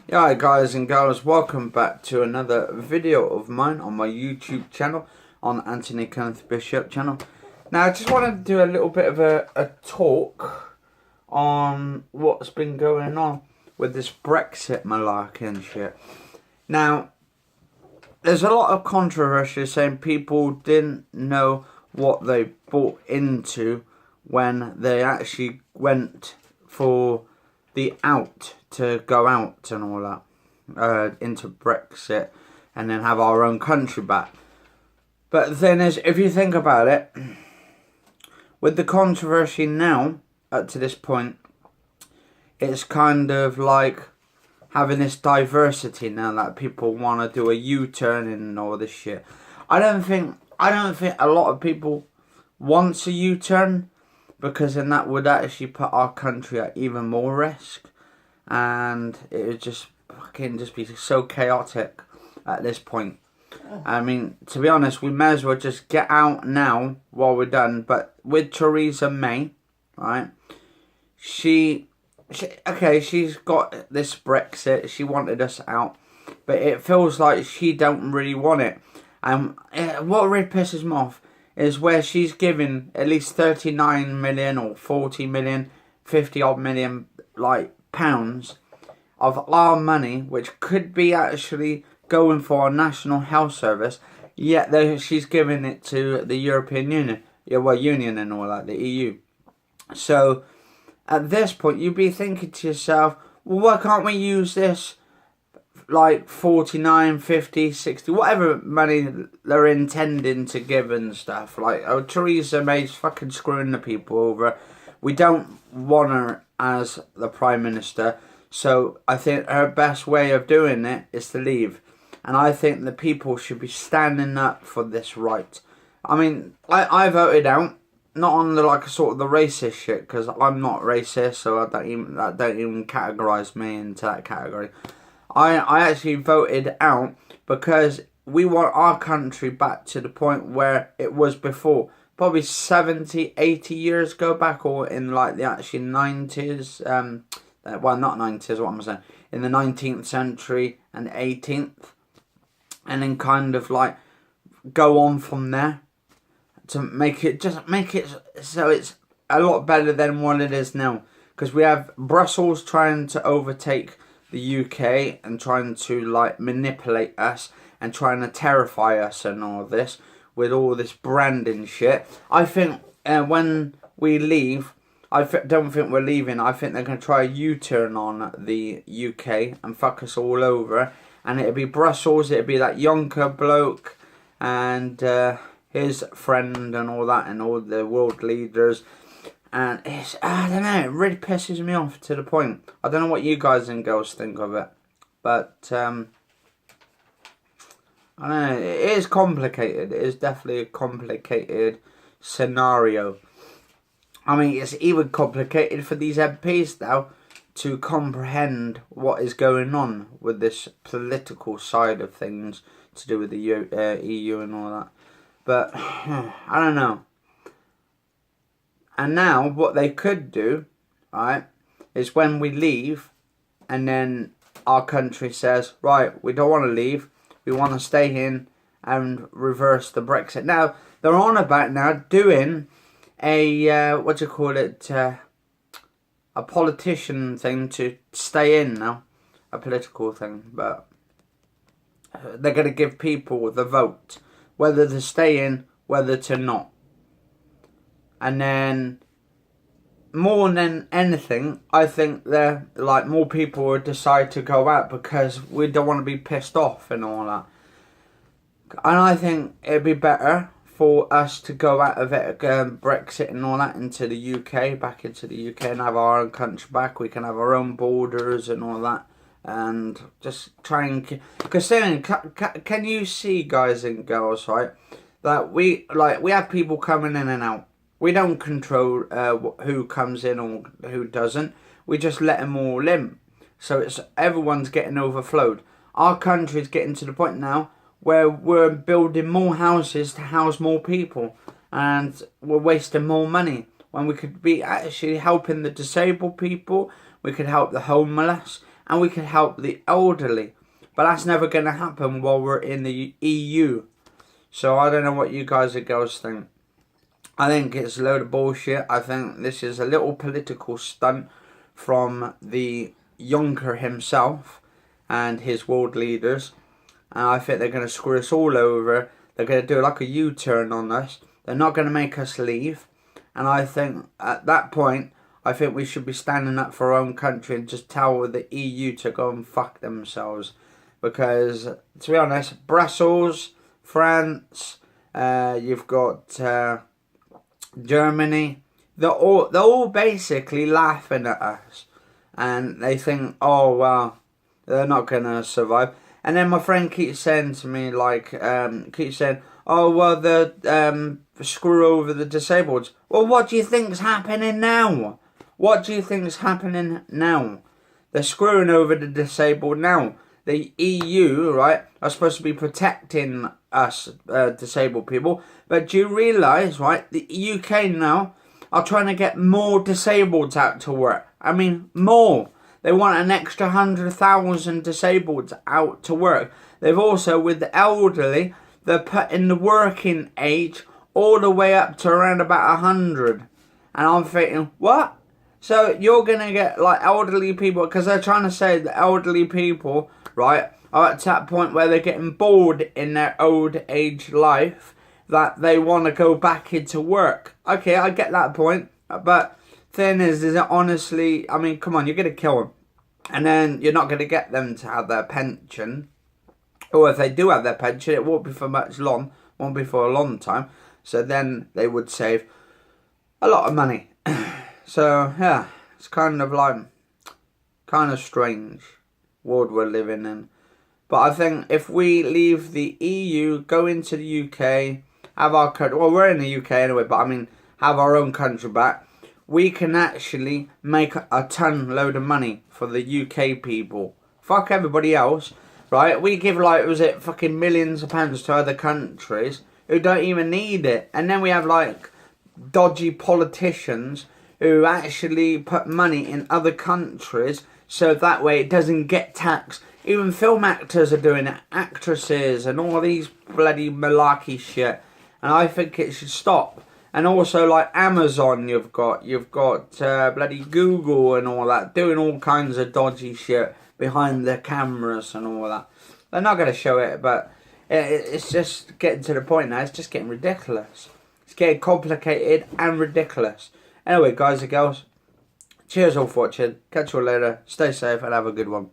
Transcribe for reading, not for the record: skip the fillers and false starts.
Yeah, hi guys and girls, welcome back to another video of mine on my YouTube channel, on Anthony Kenneth Bishop channel. Now I just wanted to do a little bit of a talk on what's been going on with this Brexit malarkey and shit. Now, there's a lot of controversy saying people didn't know what they bought into when they actually went for the out to go out and all that into Brexit and then have our own country back. But the thing is, if you think about it, with the controversy now up to this point, it's kind of like having this diversity now that people want to do a U-turn and all this shit. I don't think a lot of people want a U-turn, because then that would actually put our country at even more risk, and it would just fucking just be so chaotic at this point. I mean, to be honest, we may as well just get out now while we're done. But with Theresa May, right, she's got this Brexit. She wanted us out, but it feels like she don't really want it. And what really pisses me off is where she's giving at least 39 million or 40 million, 50 odd million, like, pounds of our money, which could be actually going for our national health service, yet she's giving it to the European Union, Union and all that, the EU. So, at this point, you'd be thinking to yourself, well, why can't we use this, like 49, 50, 60, whatever money they're intending to give and stuff. Like, Theresa May's fucking screwing the people over. We don't want her as the Prime Minister, so I think her best way of doing it is to leave. And I think the people should be standing up for this right. I mean, I voted out, not on the sort of the racist shit, because I'm not racist, so that don't even categorise me into that category. I actually voted out because we want our country back to the point where it was before. Probably 70, 80 years ago back, or in like the actual 90s. Well, not 90s, what I'm saying. In the 19th century and 18th. And then kind of like go on from there. To make it so it's a lot better than what it is now. Because we have Brussels trying to overtake the UK and trying to like manipulate us and trying to terrify us and all this with all this branding shit. I think when we leave, don't think we're leaving. I think they're going to try a U-turn on the UK and fuck us all over. And it'll be Brussels, it'll be that Yonker bloke and his friend and all that, and all the world leaders. And it's, I don't know, it really pisses me off to the point. I don't know what you guys and girls think of it. But, I don't know, it is complicated. It is definitely a complicated scenario. I mean, it's even complicated for these MPs now to comprehend what is going on with this political side of things to do with the EU and all that. But, I don't know. And now, what they could do, right, is when we leave, and then our country says, right, we don't want to leave, we want to stay in and reverse the Brexit. Now, they're on about now doing a, a politician thing to stay in now, a political thing, but they're going to give people the vote, whether to stay in, whether to not. And then, more than anything, I think that like more people will decide to go out because we don't want to be pissed off and all that. And I think it'd be better for us to go out of it, Brexit and all that, into the UK, back into the UK, and have our own country back. We can have our own borders and all that, and just try and, because then can you see, guys and girls, right, that we have people coming in and out. We don't control who comes in or who doesn't. We just let them all in. So it's everyone's getting overflowed. Our country's getting to the point now where we're building more houses to house more people. And we're wasting more money. When we could be actually helping the disabled people. We could help the homeless. and we could help the elderly. But that's never going to happen while we're in the EU. So I don't know what you guys and girls think. I think it's a load of bullshit. I think this is a little political stunt from the Juncker himself and his world leaders. And I think they're going to screw us all over. They're going to do like a U-turn on us. They're not going to make us leave. And I think at that point, I think we should be standing up for our own country and just tell the EU to go and fuck themselves. Because, to be honest, Brussels, France, you've got Germany, they're all basically laughing at us. And they think, oh, well, they're not going to survive. And then my friend keeps saying to me, like, oh, well, the screw over the disabled. Well, what do you think's happening now? What do you think's happening now? They're screwing over the disabled now. The EU, right, are supposed to be protecting us disabled people. But do you realise, right, the UK now are trying to get more disabled out to work. I mean, more. They want an extra 100,000 disabled out to work. They've also, with the elderly, they're putting the working age all the way up to around about 100. And I'm thinking, what? So you're going to get like elderly people, because they're trying to say that elderly people, right, are at that point where they're getting bored in their old age life, that they want to go back into work. Okay, I get that point. But thing is it honestly, I mean, come on, you're going to kill them. And then you're not going to get them to have their pension. Or if they do have their pension, it won't be for much long. Won't be for a long time. So then they would save a lot of money. So, yeah, it's kind of like, kind of strange world we're living in. But I think if we leave the EU, go into the UK, have our country, well, we're in the UK anyway, but I mean, have our own country back, we can actually make a ton load of money for the UK people. Fuck everybody else, right? We give like, was it fucking millions of pounds to other countries who don't even need it. And then we have like dodgy politicians who actually put money in other countries so that way it doesn't get taxed. Even film actors are doing it, actresses and all these bloody malarkey shit. And I think it should stop. And also like Amazon, you've got bloody Google and all that, doing all kinds of dodgy shit behind their cameras and all that. They're not going to show it, but it's just getting to the point now. It's just getting ridiculous. It's getting complicated and ridiculous. Anyway, guys and girls, cheers all for watching. Catch you all later. Stay safe and have a good one.